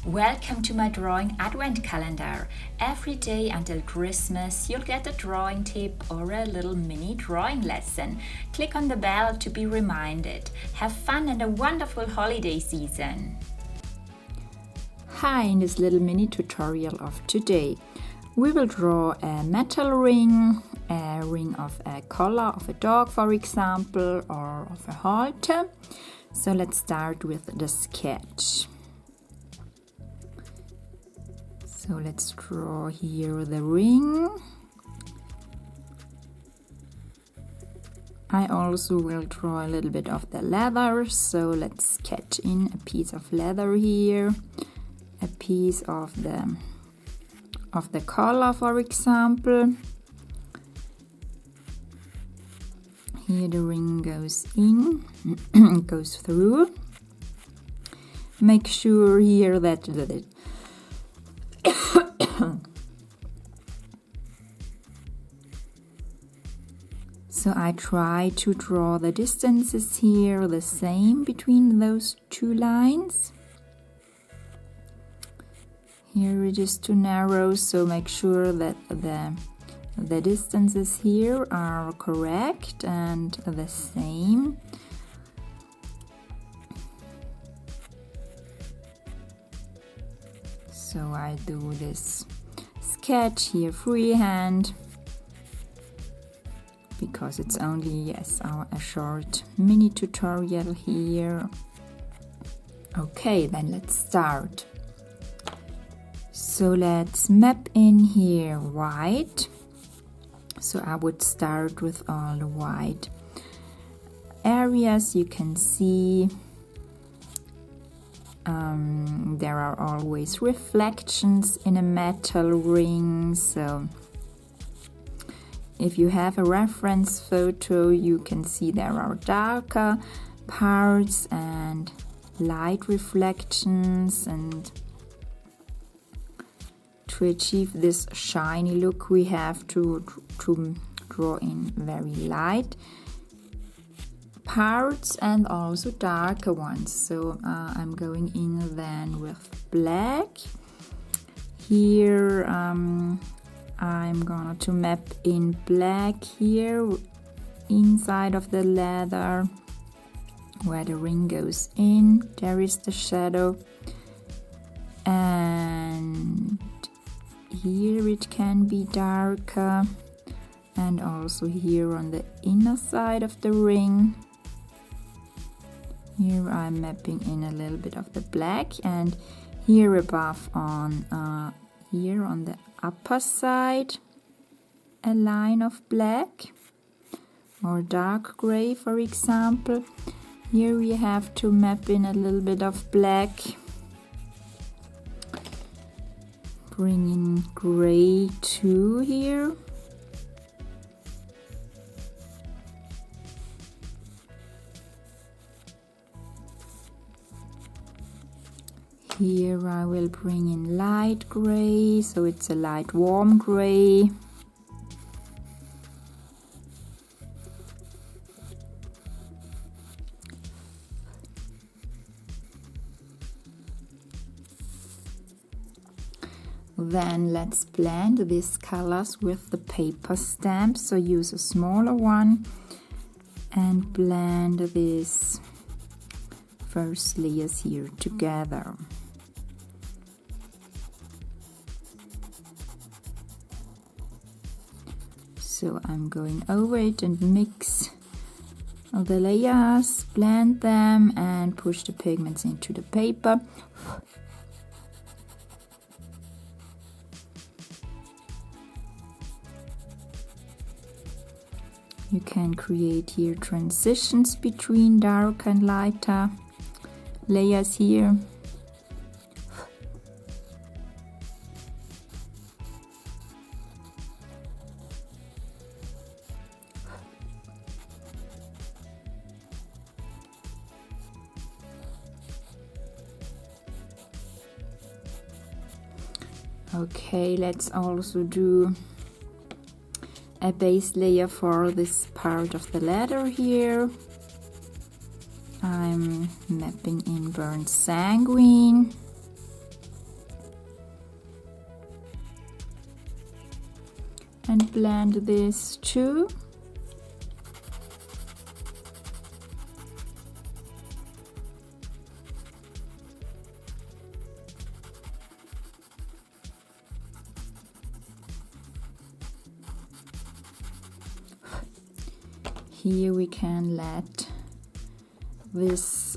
Welcome to my drawing advent calendar. Every day until Christmas you'll get a drawing tip or a little mini drawing lesson. Click on the bell to be reminded. Have fun and a wonderful holiday season. Hi, in this little mini tutorial of today we will draw a metal ring, a ring of a collar of a dog for example, or of a halter. So let's start with the sketch. So let's draw here the ring. I also will draw a little bit of the leather, so let's sketch in a piece of leather here, a piece of the collar for example. Here the ring goes in, goes through. Make sure here that so I try to draw the distances here the same between those two lines. Here it is too narrow, so make sure that the distances here are correct and the same. So I do this sketch here freehand because it's only a short mini tutorial here. Okay, then let's start. So let's map in here white. So I would start with all the white areas. You can see there are always reflections in a metal ring. So if you have a reference photo, you can see there are darker parts and light reflections, and to achieve this shiny look we have to draw in very light parts and also darker ones. So I'm going in then with black. Here I'm gonna to map in black here inside of the leather where the ring goes in. There is the shadow, and here it can be darker, and also here on the inner side of the ring. Here I'm mapping in a little bit of the black, and here above on here on the upper side a line of black or dark gray for example. Here we have to map in a little bit of black. Bring in gray too here. Here I will bring in light gray, so it's a light warm gray. Then let's blend these colors with the paper stamp. So use a smaller one and blend these first layers here together. So I'm going over it and mix all the layers, blend them and push the pigments into the paper. You can create here transitions between dark and lighter layers here. Okay, let's also do a base layer for this part of the leather here. I'm mapping in burnt sanguine. and blend this too. Here we can let this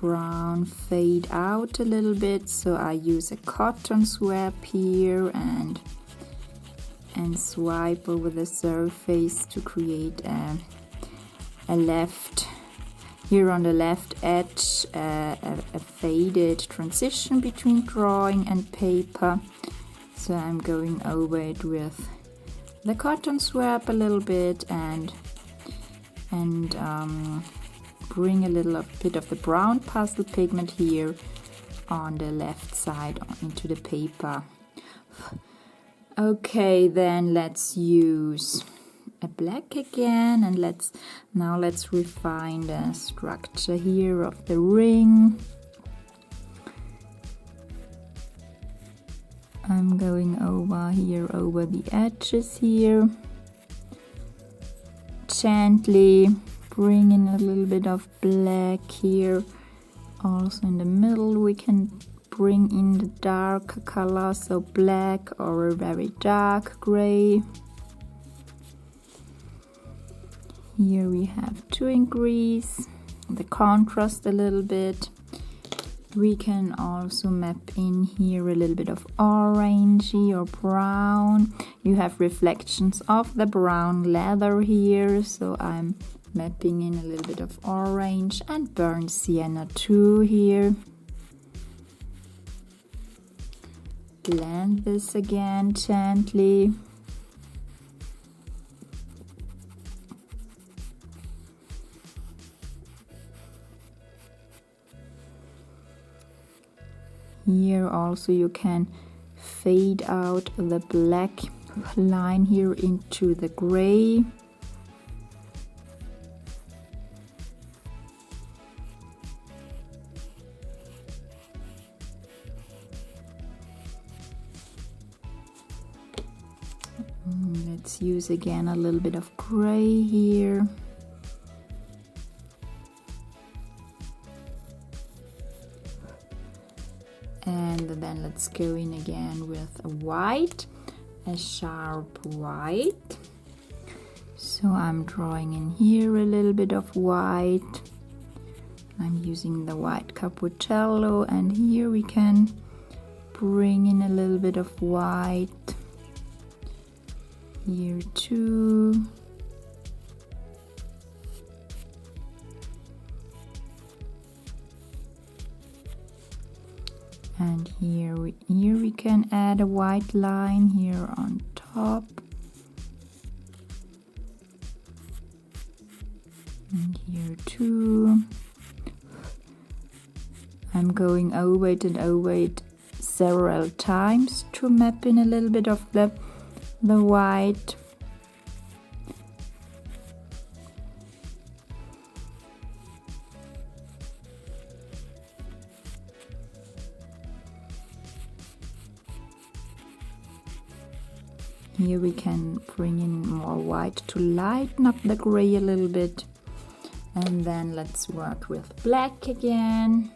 brown fade out a little bit, so I use a cotton swab here and swipe over the surface to create a left, here on the left edge, a faded transition between drawing and paper. So I'm going over it with the cotton swab a little bit and bring a little bit of the brown pastel pigment here on the left side into the paper. Okay, then let's use a black again, and let's refine the structure here of the ring. I'm going over the edges here. Gently bring in a little bit of black here. Also in the middle we can bring in the darker color, so black or a very dark gray. Here we have to increase the contrast a little bit. We can also map in here a little bit of orangey or brown. You have reflections of the brown leather here, so I'm mapping in a little bit of orange and burnt sienna too here. Blend this again gently. Here also you can fade out the black line here into the gray. Let's use again a little bit of gray here. And then let's go in again with a white, a sharp white. So I'm drawing in here a little bit of white. I'm using the white Cappucello, and here we can bring in a little bit of white. Here too. And here we can add a white line here on top. And here too. I'm going over it and over it several times to map in a little bit of the white. Here we can bring in more white to lighten up the gray a little bit. And then let's work with black again.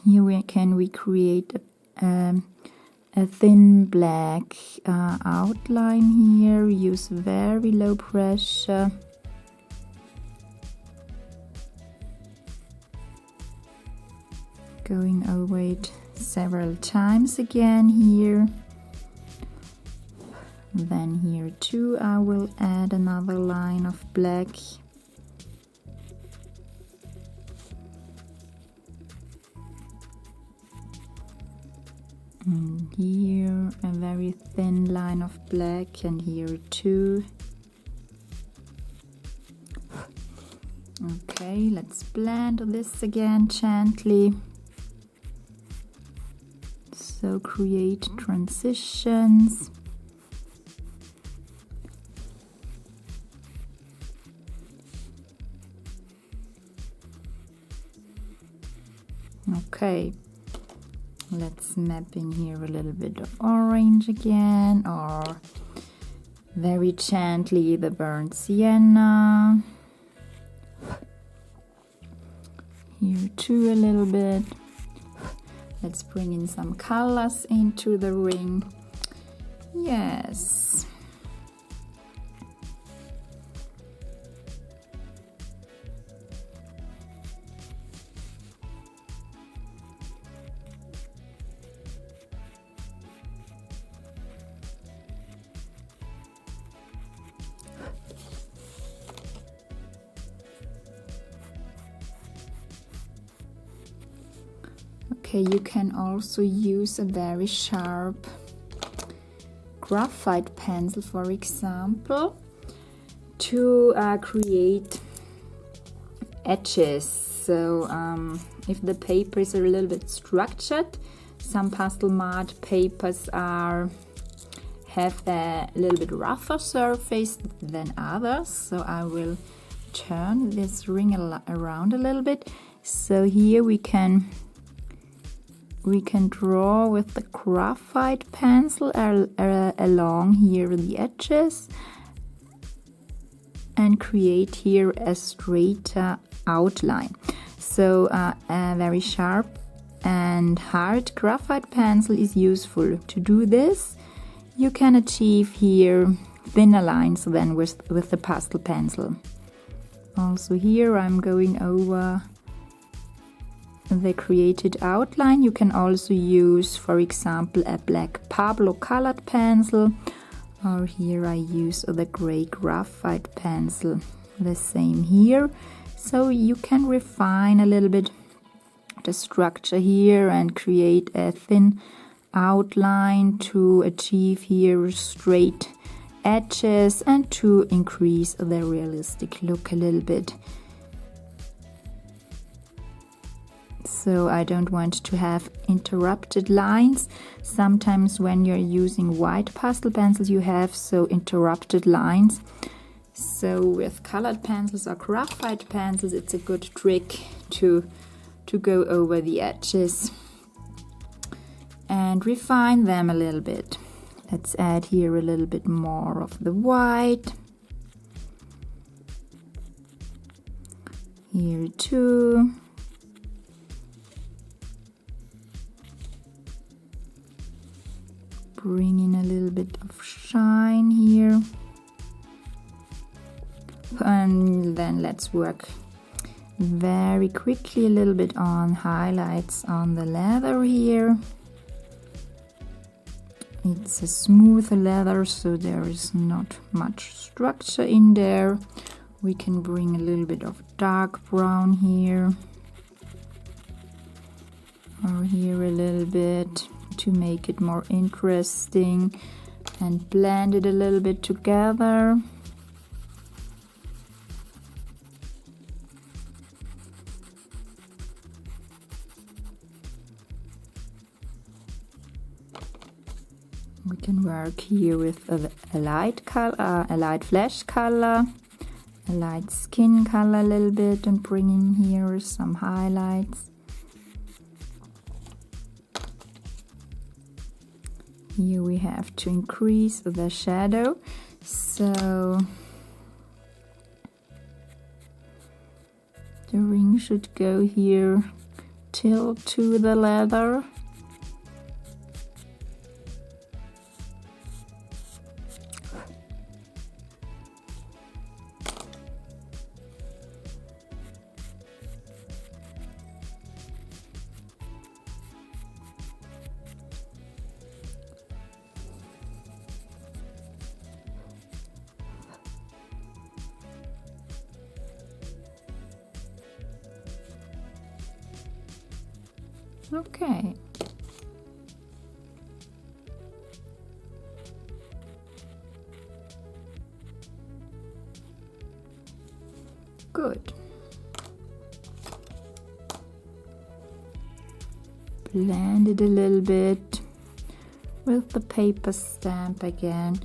Here we can create a thin black outline here. Use very low pressure. Going over it several times again here. Then here too I will add another line of black. And here a very thin line of black, and here too. Okay, let's blend this again gently. So create transitions. Okay, Let's map in here a little bit of orange again, or very gently the burnt sienna. Here too a little bit. Let's bring in some colors into the ring. Yes. Okay, you can also use a very sharp graphite pencil, for example, to create edges. So if the paper is a little bit structured, some pastel mat papers have a little bit rougher surface than others. So I will turn this ring around a little bit. So here we can draw with the graphite pencil along here the edges and create here a straighter outline. So a very sharp and hard graphite pencil is useful to do this. You can achieve here thinner lines than with the pastel pencil. Also here I'm going over the created outline. You can also use, for example, a black Pablo colored pencil, or here I use the gray graphite pencil. The same here. So you can refine a little bit the structure here and create a thin outline to achieve here straight edges and to increase the realistic look a little bit. So I don't want to have interrupted lines. Sometimes when you're using white pastel pencils you have so interrupted lines. So with colored pencils or graphite pencils it's a good trick to go over the edges and refine them a little bit. Let's add here a little bit more of the white. Here too. Bring in a little bit of shine here. And then let's work very quickly a little bit on highlights on the leather here. It's a smooth leather, so there is not much structure in there. We can bring a little bit of dark brown here, or here a little bit, to make it more interesting, and blend it a little bit together. We can work here with a light color, a light flesh color, a light skin color a little bit, and bring in here some highlights. Here we have to increase the shadow, so the ring should go here till to the leather. Okay. Good. Blend it a little bit with the paper stamp again.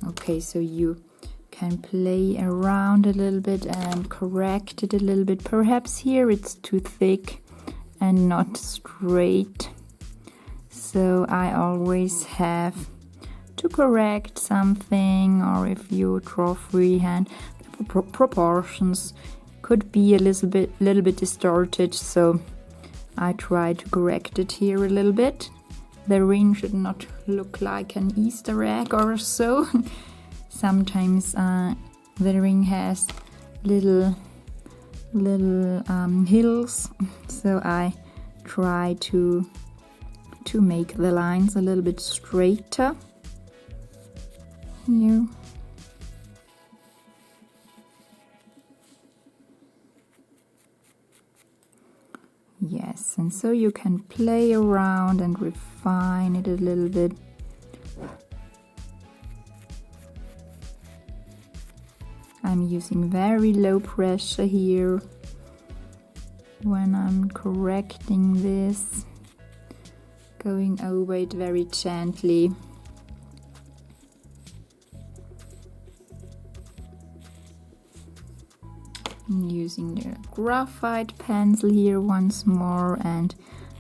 Okay, so you can play around a little bit and correct it a little bit. Perhaps here it's too thick and not straight, so I always have to correct something, or if you draw freehand, the proportions could be a little bit distorted, so I try to correct it here a little bit. The ring should not look like an Easter egg or so. Sometimes the ring has little hills, so I try to make the lines a little bit straighter here. Yes, and so you can play around and refine it a little bit. I'm using very low pressure here when I'm correcting this, going over it very gently. I'm using the graphite pencil here once more, and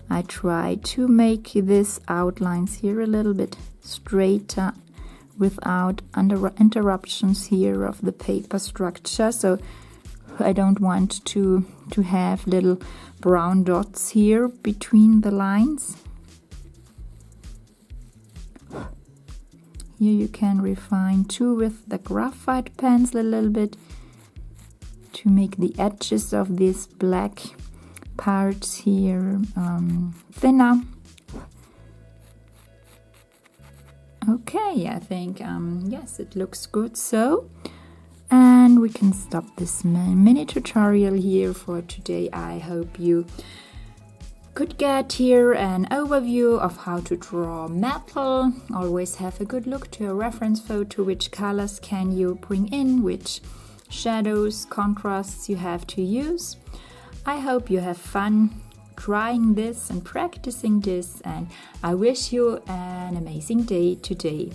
I try to make this outlines here a little bit straighter without interruptions here of the paper structure. So I don't want to have little brown dots here between the lines. Here you can refine too with the graphite pencil a little bit to make the edges of these black parts here thinner. Okay, I think yes, it looks good. So, and we can stop this mini tutorial here for today. I hope you could get here an overview of how to draw metal. Always have a good look to a reference photo. Which colors can you bring in? Which shadows, contrasts you have to use. I hope you have fun trying this and practicing this, and I wish you an amazing day today.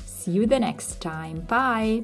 See you the next time. Bye!